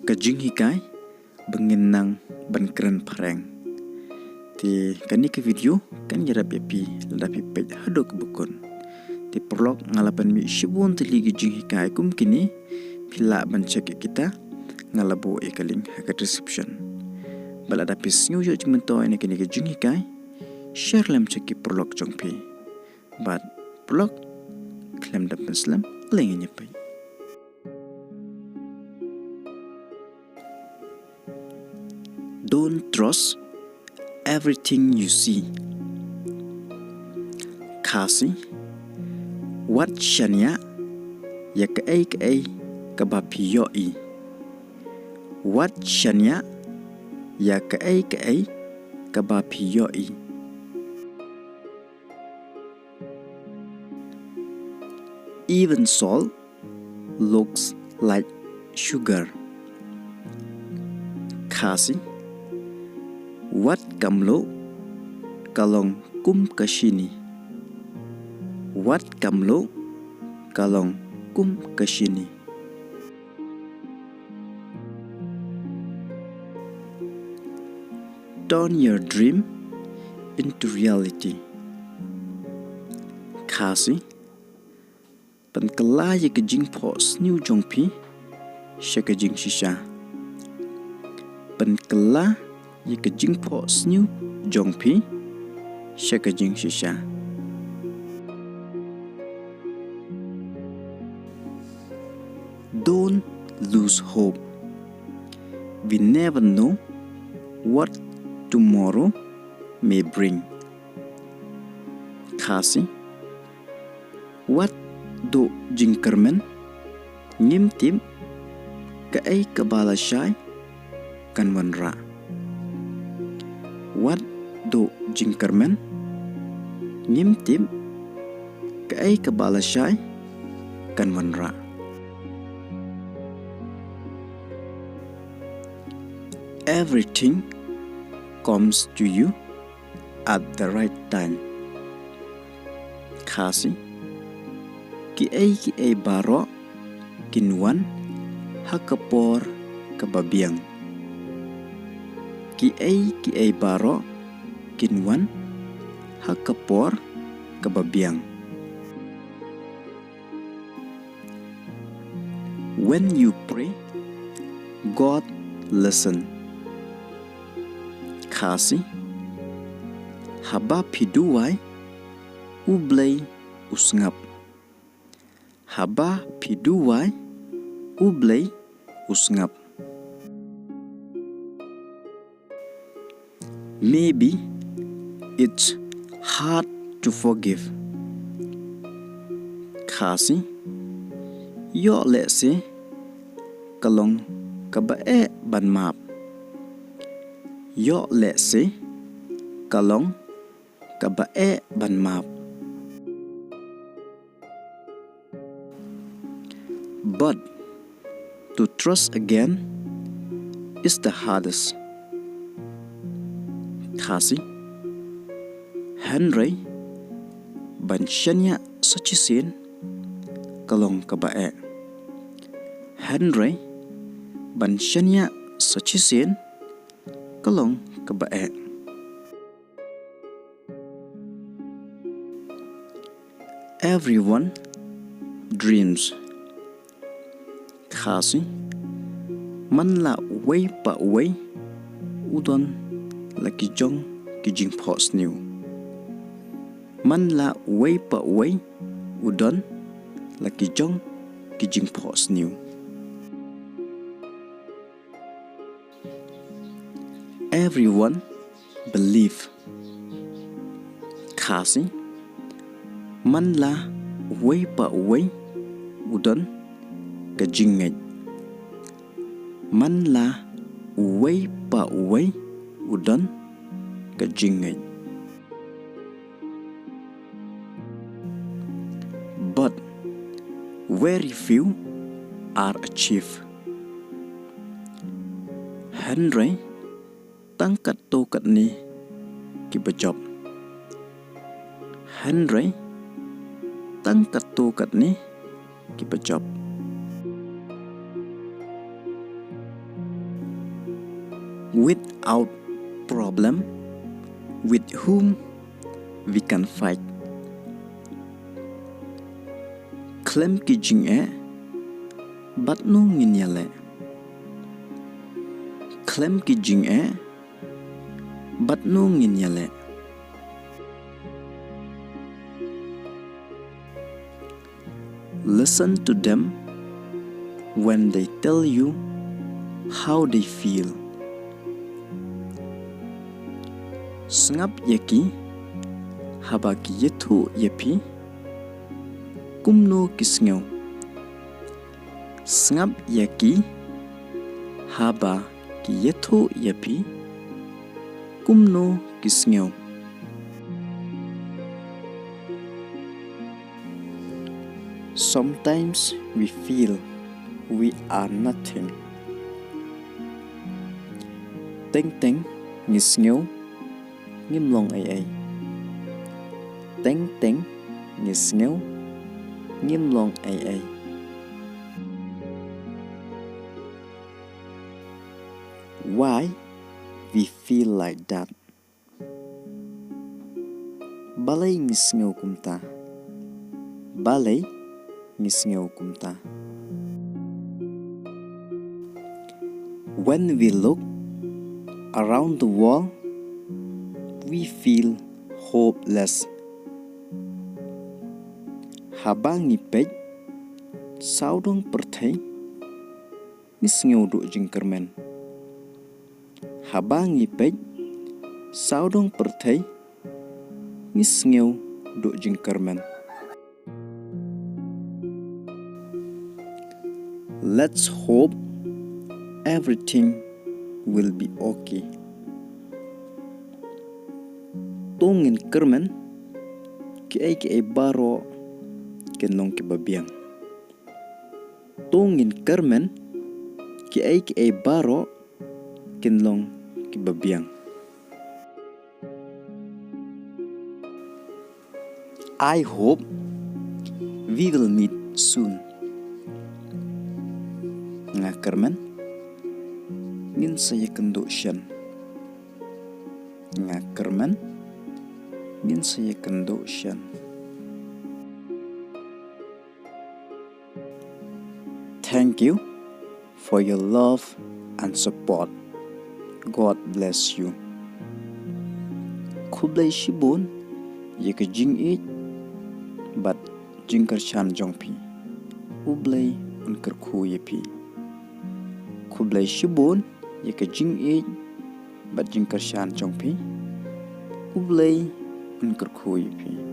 ka Jingeh kai bengin nang ban kren phareng. Ti kani ke video kan jara pepi la peit hadok bukun. Ti prolog ngalapan mi shibun ti ligi Jingeh kai kum kini pila ban cek kita ngalabo ekaling haka description. Bala da pis nyu yo jimento ene kini ke Jingeh kai share lam ceki prolog jongpi. But prolog Khlem da penslam lengi nyepai. Don't trust everything you see. Kasi wat shania ya kai ka ba piyoi. Wat shania ya kai ka ba piyoi. Even salt looks like sugar. Kasi wat kamlo kalong kum kashini. Wat kamlo kalong kum kashini. Turn your dream into reality. Kasi penkela ye ke jing pos new jongpi shaka jing shisha. Penkela ye ke jing pos new jongpi shaka jing shisha. Don't lose hope. We never know what tomorrow may bring. Kasi wat do jingkermen ngimtim ka ay kabala shay kanwanra. Wat do jingkermen ngimtim ka ay kabala shay kanwanra. Everything comes to you at the right time. Kasi ki ay baro kinwan hakapor kababiang. Ki ay baro kinwan hakapor kababiang. When you pray, God listen. Kasi haba piduway Blei usngap. Haba piduway Blei usngap. Maybe it's hard to forgive. Kasi yo lese kalong kabae ban map. Yo lese kalong kabae ban map. But to trust again is the hardest. Kasi Henry ban shanya sachisin kalong kabae. Henry ban shanya sachisin kalong kabae. Everyone dreams. Kasi man la way pa way udon la kijong kijing pos new. Man la way pa way udon la kijong kijing pos new. Everyone believe. Kasi man la way pa way udon ka Jingeh. Man la way pa way udon ka Jingeh. But very few are achieved. Henry tangkat tokat ni kibajob. Henry tangkat tokat ni kibajob. without problem, with whom we can fight. Khlem ki Jingeh, Badno Ngin Ialeh. Khlem ki Jingeh, Badno Ngin Ialeh. Listen to them when they tell you how they feel. Sngap yaki, habaki yetu yepi, Kumno kisngeu. Sngap yaki, haba ki yetu yepi, Kumno kisngeu. Sometimes we feel we are nothing. Teng teng ngisngeu ngimlong ai. Teng teng ngisngeu ngimlong ai. Why we feel like that? Balai ngisngeu kumta. Balai ngisngeu kumta. When we look around the world, we feel hopeless. Habang ngipej, saudong perthai, ngisngeu do jingkermen. Habang ngipej, saudong perthai, ngisngeu do jingkermen. Let's hope everything will be okay. Tongin kermen ki ai baro kenong ki babiang. Tongin kermen ki ai baro kenong ki babiang. I hope we will meet soon. Nga kermen ngin saya kendo syan. Nga kermen ngin saya kendo syan. Thank you for your love and support. God bless you. Blei shibun yeke Jingeh but jingkershan jongpi. Blei unkerku yepi. Blei shibun yeke Jingeh but jingkershan jongpi. Blei unkerku yepi.